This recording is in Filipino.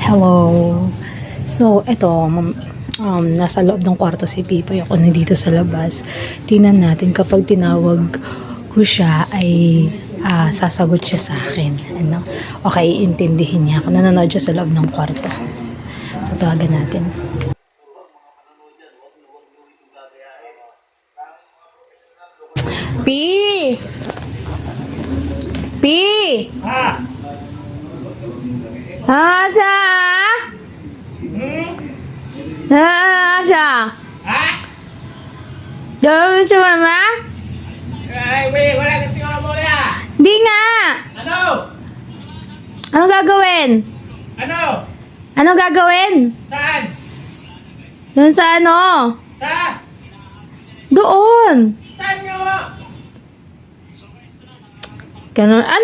Hello. So, eto, nasa loob ng kwarto si Pipoy. Ako nandito sa labas. Tingnan natin kapag tinawag ko siya ay sasagot siya sa akin. Ano? Okay, intindihin niya ako. Nanonood siya sa loob ng kwarto. So, tawagan natin. Pi! Pi! Aja! Aja! Gawin mo mama? Ay, wala kasi nga mo na. Di nga! Ano? Anong gagawin? Ano? Anong gagawin? Saan? Doon sa ano? Sa? Doon! Saan nyo? Ganun. Ano